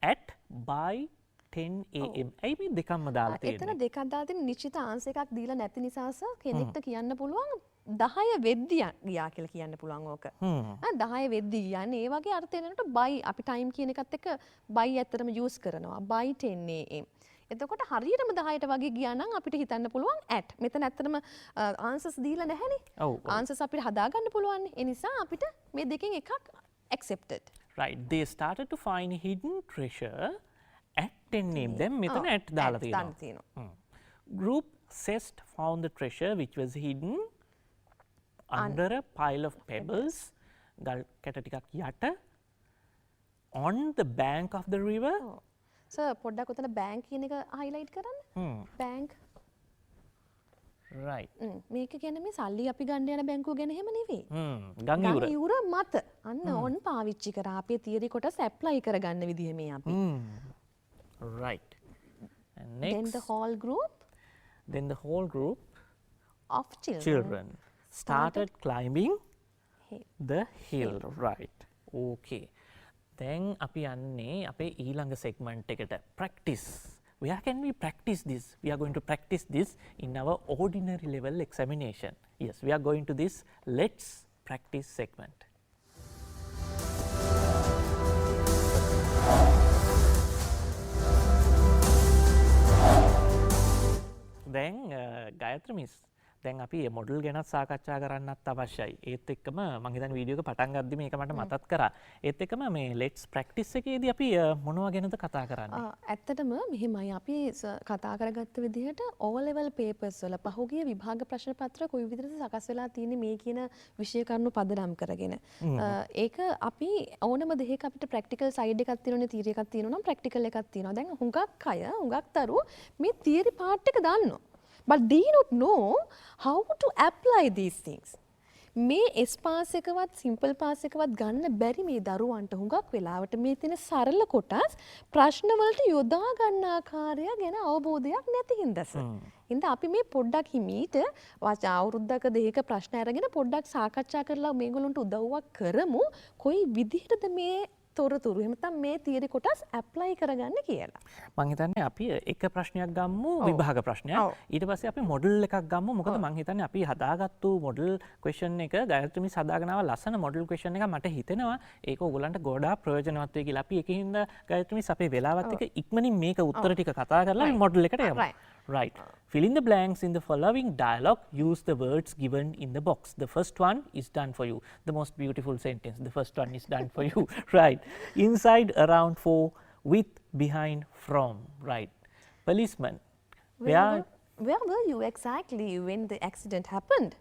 at by 10 a.m. ඇයි මේ දෙකක්ම දාලා තියෙන්නේ? එතන දෙකක් දාලා තියෙන නිශ්චිත ආන්සර් එකක් දීලා නැති නිසා කෙනෙක්ට කියන්න පුළුවන් 10 වෙද්දි ගියා කියලා කියන්න පුළුවන් ඕක. 10 වෙද්දි කියන්නේ ඒ වගේ අර්ථ එනකොට by අපි time කියන එකත් එක්ක by ඇත්තටම use කරනවා. by 10 am. එතකොට හරියටම 10ට වගේ ගියා නම් අපිට හිතන්න පුළුවන් at. මෙතන ඇත්තටම answers දීලා නැහැනේ. ඔව්. answers අපිට හදාගන්න පුළුවන්. ඒ නිසා අපිට මේ දෙකෙන් එකක් accepted. Right. They started to find hidden treasure at 10 am. දැන් මෙතන at දාලා තියෙනවා. Group zest found the treasure which was hidden under a pile of pebbles. ගල් කැට ටිකක් යට on the bank of the river. Sir පොඩ්ඩක් උතන බැංක් කියන එක highlight කරන්න. බැංක්. Right. මේක කියන්නේ මේ සල්ලි අපි ගන්න යන බැංකුව ගැන එහෙම නෙවෙයි. ගම් ඉවුර. ගම් ඉවුර මත අන්න on පාවිච්චි කරා අපේ තියරි කොටස් apply කරගන්න විදිහ මේ අපි. Right. And next. Then the whole group of children started climbing the hill. Right. Okay. දැන් අපි යන්නේ අපේ ඊළඟ segment එකට practice. Where can we practice this? We are going to practice this in our ordinary level examination. Yes, we are going to this let's practice segment. දැන් Gayathri miss දැන් අපි model ගැනත් සාකච්ඡා කරන්නත් අවශ්‍යයි. ඒත් එක්කම මම හිතන්නේ වීඩියෝ එක පටන් ගද්දි මේක මට මතක් කරා. ඒත් එක්කම මේ let's practice එකේදී අපි මොනවා ගැනද කතා කරන්නේ? ඇත්තටම මෙහෙමයි අපි කතා කරගත්ත විදිහට O level papers වල පහුගිය විභාග ප්‍රශ්න පත්‍ර කොයි විදිහටද සකස් වෙලා තියෙන්නේ මේ කියන විෂය කරුණු පදනම් කරගෙන. ඒක අපි ඕනම දෙයක අපිට ප්‍රැක්ටිකල් සයිඩ් එකක් තියෙනවනේ තියරි එකක් තියෙනවා නම් ප්‍රැක්ටිකල් එකක් තියෙනවා. දැන් හුඟක් අය හුඟක් දරුවෝ මේ තියරි පාර්ට් එක දන්නවා. But do you not know how to apply these things? මේ S පාස් එකවත් සිම්පල් පාස් එකවත් ගන්න බැරි මේ දරුවන්ට හුඟක් වෙලාවට මේ තියෙන සරල කොටස් ප්‍රශ්න වලට යොදා ගන්න ආකාරය ගැන අවබෝධයක් නැති හින්දාස. හින්දා අපි මේ පොඩ්ඩක් හිමීට අවුරුද්දක දෙකක ප්‍රශ්න අරගෙන පොඩ්ඩක් සාකච්ඡා කරලා මේගොල්ලන්ට උදව්වක් කරමු. කොයි විදිහටද මේ තොරතුරු එහෙම නැත්නම් මේ තියරි කොටස් ඇප්ලයි කරගන්න කියලා. මම හිතන්නේ අපි එක ප්‍රශ්නයක් ගමු විභාග ප්‍රශ්නයක්. ඊට පස්සේ අපි මොඩල් එකක් ගමු. මොකද මම හිතන්නේ අපි හදාගත්තු මොඩල් ක්වෙස්චන් එක ගායත්‍රි මිස් හදාගෙන ආව ලස්සන මොඩල් ක්වෙස්චන් එකක් මට හිතෙනවා ඒක ඕගොල්ලන්ට ගොඩාක් ප්‍රයෝජනවත් වෙයි කියලා. අපි ඒකින්ද ගායත්‍රි මිස් අපේ වෙලාවත් එක ඉක්මනින් මේක උත්තර ටික කතා කරලා මොඩල් එකට යමු. Right. Fill in the blanks in the following dialogue. Use the words given in the box. The first one is done for you. The most beautiful sentence. The first one is done for you. Right. Inside, around, for, with, behind, from. Right. Policeman. Where were you exactly when the accident happened?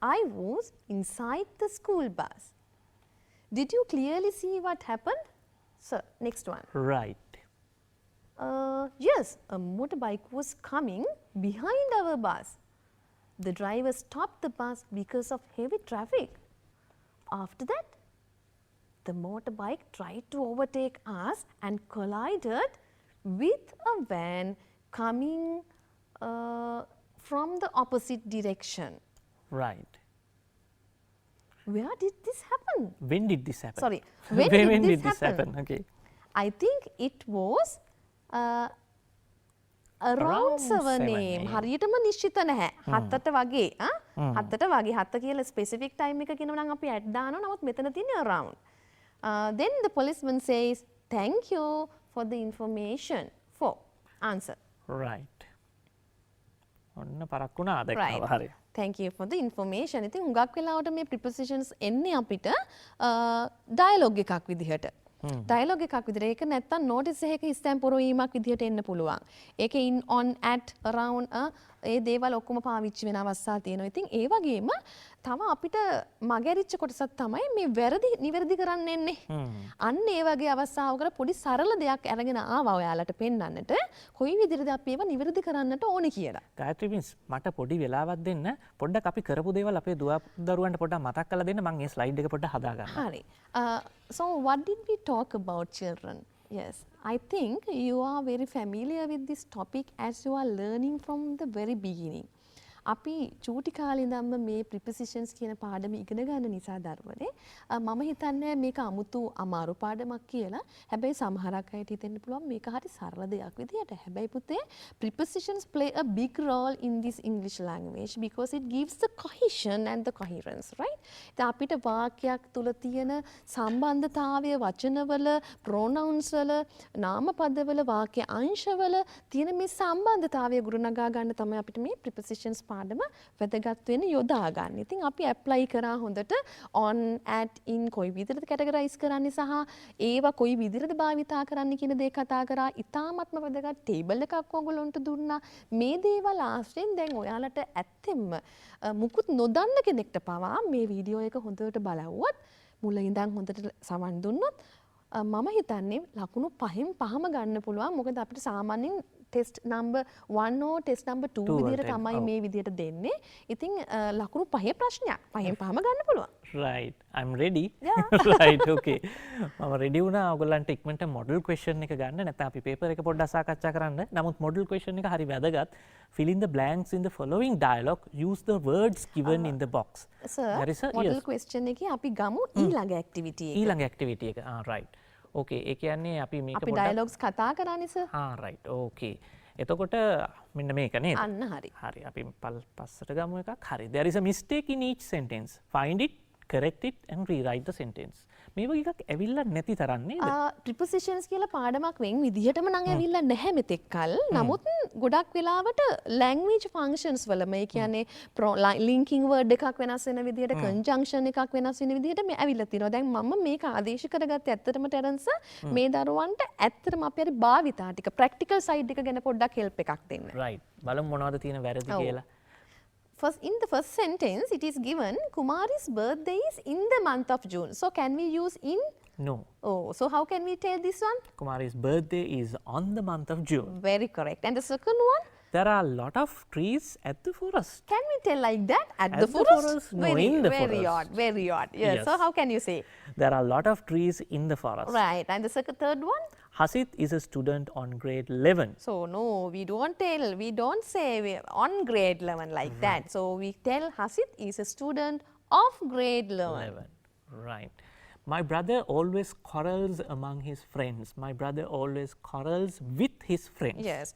I was inside the school bus. Did you clearly see what happened? Sir, next one. Right. Yes, a motorbike was coming behind our bus. The driver stopped the bus because of heavy traffic. After that, the motorbike tried to overtake us and collided with a van coming from the opposite direction. Right. Where did this happen? When did this happen? Sorry, when did this happen? Okay. I think it was around 7 AM. හරියටම නිශ්චිත නැහැ. 7ට වගේ. 7ට වගේ. 7 කියලා specific time එක කියනවා නම් අපි at දානවා. නමුත් මෙතන තියෙන්නේ around. Then the policeman says, "Thank you for the information." For answer. Right. ඔන්න පරක් වුණා අද Right. හරිය. Thank you for the information. ඉතින් හුඟක් වෙලාවට මේ prepositions එන්නේ අපිට dialogue එකක් විදිහට. ඩයලොග් එකක් විදිහට. ඒක නැත්තම් notice එකක ස්ටැම්ප් පුරවීමක් විදිහට එන්න පුළුවන්. ඒකේ in, on, at, around ඒ දේවල් ඔක්කොම පාවිච්චි වෙන අවස්ථා තියෙනවා. ඉතින් ඒ වගේම තව අපිට මගහැරිච්ච කොටසක් තමයි මේ වැරදි නිවැරදි කරන්න එන්නේ. අන්න ඒ වගේ අවස්ථාවකට පොඩි සරල දෙයක් අරගෙන ආවා ඔයාලට පෙන්වන්නට කොයි විදිහටද අපි ඒවා නිවැරදි කරන්නට ඕනේ කියලා. ගායත්‍රි මිස් මට පොඩි වෙලාවක් දෙන්න. පොඩ්ඩක් අපි කරපු දේවල් අපේ දුව දරුවන්ට පොඩ්ඩක් මතක් කරලා දෙන්න. මම මේ ස්ලයිඩ් එක පොඩ්ඩක් හදා ගන්නවා. හරි. So what did we talk about children? Yes, I think you are very familiar with this topic as you are learning from the very beginning. අපි චූටි කාලේ ඉඳන්ම මේ prepositions කියන පාඩම ඉගෙන ගන්න නිසා දරුවනේ මම හිතන්නේ මේක අමුතු අමාරු පාඩමක් කියලා. හැබැයි සමහරක් අයට හිතෙන්න පුළුවන් මේක හරි සරල දෙයක් විදියට. හැබැයි පුතේ prepositions play a big role in this English language because it gives the cohesion and the coherence, right? ඉතින් අපිට වාක්‍යයක් තුල තියෙන සම්බන්ධතාවය වචනවල pronouns වල නාමපදවල වාක්‍ය අංශවල තියෙන මේ සම්බන්ධතාවය ගොඩනගා ගන්න තමයි අපිට මේ prepositions පාඩම වැදගත් වෙන්නේ යොදා ගන්න. ඉතින් අපි ඇප්ලයි කරා හොඳට on, at, in කොයි විදිහටද කැටගරයිස් කරන්නේ සහ ඒවා කොයි විදිහටද භාවිතා කරන්න කියන දේ කතා කරා. ඉතාමත්ම වැදගත් ටේබල් එකක් ඔයගොල්ලන්ට දුන්නා. මේ දේවල් ආශ්‍රයෙන් දැන් ඔයාලට ඇත්තෙන්ම මුකුත් නොදන්න කෙනෙක්ට පවා මේ වීඩියෝ එක හොඳට බලවුවොත් මුල ඉඳන් හොඳට සමන් දුන්නොත් මම හිතන්නේ ලකුණු 5න් 5ම ගන්න පුළුවන්. මොකද අපිට සාමාන්‍යයෙන් test number 1 or test number 2 2 විදිහට වලට තමයි ඔව්. මේ විදිහට දෙන්නේ. ඉතින් ලකුණු 5 ප්‍රශ්නයක්. 5න් 5ම ගන්න පුළුවන්. right I'm ready Yeah. right okay මම ready වුණා ඔයගොල්ලන්ට ඉක්මනට model question එක ගන්න නැත්නම් අපි paper එක පොඩ්ඩක් සාකච්ඡා කරන්න. නමුත් model question එක හරි වැදගත්. fill in the blanks in the following dialogue, use the words given in the box. Sir, There is a model yes. question එකේ අපි ගමු ඊළඟ activity එක. ඊළඟ activity එක right okay ඒ කියන්නේ අපි මේක අපි dialogues කතා කරන්නේ sir. right okay එතකොට මෙන්න මේක නේද අන්න හරි. හරි අපි පස්සට ගමු එකක් හරි there is a mistake in each sentence find it correct it and rewrite the sentence මේ වගේ එකක් ඇවිල්ලා නැති තරම් නේද ප්‍රිපොසිෂන්ස් කියලා පාඩමක් වෙන් විදිහටම නම් ඇවිල්ලා නැහැ මෙතෙක් කල්. නමුත් ගොඩක් වෙලාවට ලැන්ග්වේජ් ෆන්ක්ෂන්ස් වල මේ කියන්නේ ලින්කින් වර්ඩ් එකක් වෙනස් වෙන විදිහට කන්ජන්ක්ෂන් එකක් වෙනස් වෙන විදිහට මේ ඇවිල්ලා තිනවා. දැන් මම මේක ආදේශ කරගත්තේ ඇත්තටම ටෙරන්ස් මේ දරුවන්ට ඇත්තටම අපි හරි භාවිතා ටික ප්‍රැක්ටිකල් සයිඩ් එක ගැන පොඩ්ඩක් හෙල්ප් එකක් දෙන්න. right බලමු මොනවද තියෙන වැරදි ඔව්. කියලා In the first sentence, it is given Kumari's birthday is in the month of June. So can we use in? no Oh, so how can we tell this one? Kumari's birthday is on the month of June Very correct. And the second one, there are a lot of trees at the forest can we tell like that? At At the the forest? forest? No, very, in the very forest. odd, very odd. Yes. Yes. So how can you say? there are a lot of trees in the forest Right. And the third one? Hasit is a student on grade 11 So no, we don't say on grade 11 like that. So we tell Hasit is a student of grade 11. 11 right my brother always quarrels among his friends my brother always quarrels with his friends Yes.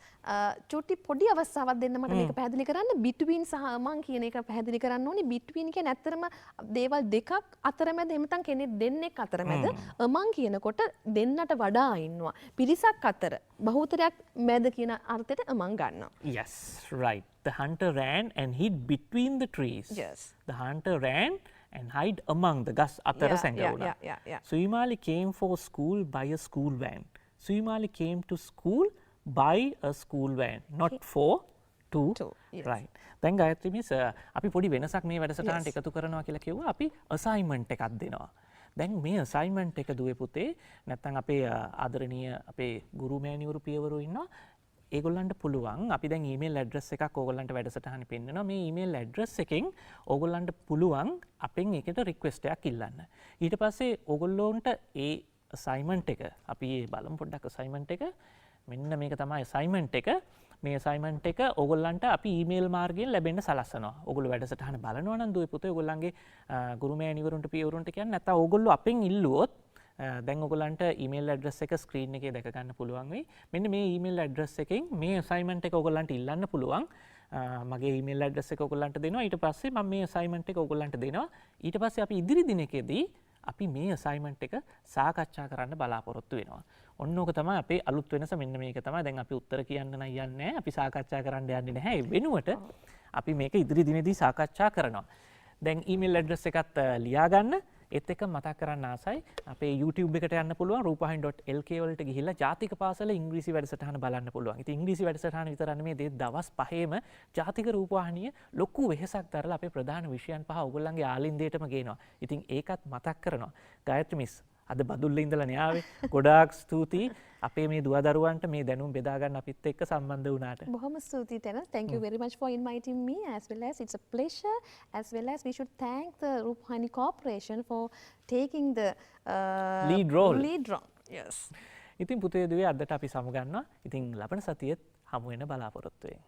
චුටි පොඩි අවස්ථාවක් දෙන්න මට මේක පැහැදිලි කරන්න between සහ among කියන එක පැහැදිලි කරන්න ඕනේ. between කියන්නේ ඇත්තටම දේවල් දෙකක් අතරමැද එහෙම නැත්නම් කෙනෙක් දෙන්නෙක් අතරමැද among කියනකොට දෙන්නට වඩා ඉන්නවා. පිරිසක් අතර බහුතරයක් මැද කියන අර්ථයට among ගන්නවා. yes right the hunter ran and hid between the trees Yes. the hunter ran and hid among the gas අතර සැඟවුණා yeah. Suyamali came for school by a school van Suyamali came to school by a school van not for to yes. right දැන් Gayathri miss අපි පොඩි වෙනසක් මේ වැඩසටහනට එකතු කරනවා කියලා කිව්වා අපි අසයින්මන්ට් එකක් දෙනවා දැන් මේ අසයින්මන්ට් එක දුවේ පුතේ නැත්නම් අපේ ආදරණීය අපේ ගුරු මෑණිවරු පියවරු ඉන්නවා ඒගොල්ලන්ට පුළුවන් අපි දැන් ඊමේල් ඇඩ්‍රස් එකක් ඕගොල්ලන්ට වැඩසටහන පෙන්නනවා මේ ඊමේල් ඇඩ්‍රස් එකෙන් ඕගොල්ලන්ට පුළුවන් අපෙන් ඒකට රික්වෙස්ට් එකක් ඉල්ලන්න ඊට පස්සේ ඕගොල්ලොන්ට ඒ අසයින්මන්ට් එක අපි බලමු පොඩ්ඩක් අසයින්මන්ට් එක මෙන්න මේක තමයි අසයින්මන්ට් එක මේ අසයින්මන්ට් එක ඕගොල්ලන්ට අපි ඊමේල් මාර්ගයෙන් ලැබෙන්න සලස්සනවා ඕගොල්ලෝ වැඩසටහන බලනවා නම් දුවේ පුතේ ඕගොල්ලන්ගේ ගුරු මෑණිවරුන්ට පියවරුන්ට කියන්න නැත්නම් ඕගොල්ලෝ අපෙන් ඉල්ලුවොත් දැන් ඔයගොල්ලන්ට ඊමේල් ඇඩ්‍රස් එක ස්ක්‍රීන් එකේ දැක ගන්න පුළුවන් වෙයි. මෙන්න මේ ඊමේල් ඇඩ්‍රස් එකෙන් මේ අසයින්මන්ට් එක ඔයගොල්ලන්ට ඉල්ලන්න පුළුවන්. මගේ ඊමේල් ඇඩ්‍රස් එක ඔයගොල්ලන්ට දෙනවා. ඊට පස්සේ මම මේ අසයින්මන්ට් එක ඔයගොල්ලන්ට දෙනවා. ඊට පස්සේ අපි ඉදිරි දිනකදී අපි මේ අසයින්මන්ට් එක සාකච්ඡා කරන්න බලාපොරොත්තු වෙනවා. ඔන්න ඕක තමයි අපේ අලුත් වෙනස මෙන්න මේක තමයි. දැන් අපි උත්තර කියන්න නම් යන්නේ නැහැ. අපි සාකච්ඡා කරන්න යන්නේ නැහැ. ඒ වෙනුවට අපි මේක ඉදිරි දිනේදී සාකච්ඡා කරනවා. දැන් ඊමේල් ඇඩ්‍රස් එකත් ලියා ගන්න. ඒත් එක මතක් කරන්න ආසයි අපේ YouTube එකට යන්න පුළුවන් rupahani.lk වලට ගිහිල්ලා ජාතික පාසල ඉංග්‍රීසි වැඩසටහන බලන්න පුළුවන්. ඉතින් ඉංග්‍රීසි වැඩසටහන විතර නෙමෙයි දවස් 5ෙම ජාතික රූපවාහිනිය ලොකු වෙහෙසක් දරලා අපේ ප්‍රධාන විෂයන් 5 ඔයගොල්ලන්ගේ ආලින්දයටම ගේනවා. ඉතින් ඒකත් මතක් කරනවා. ගායත්‍රි මිස් අද බදුල්ලේ ඉඳලා න්යාවේ ගොඩාක් ස්තුතියි අපේ මේ දුවදරුවන්ට මේ දැනුම් බෙදා ගන්න අපිත් එක්ක සම්බන්ධ වුණාට. බොහොම ස්තුතියි Tena. Thank you very much for inviting me as well as it's a pleasure as well as we should thank the Rupahani Corporation for taking the Lead role. Yes. ඉතින් පුතේ දුවේ අදට අපි සමුගන්නවා. ඉතින් ලබන සතියේත් හමු වෙන බලාපොරොත්තු වෙමු.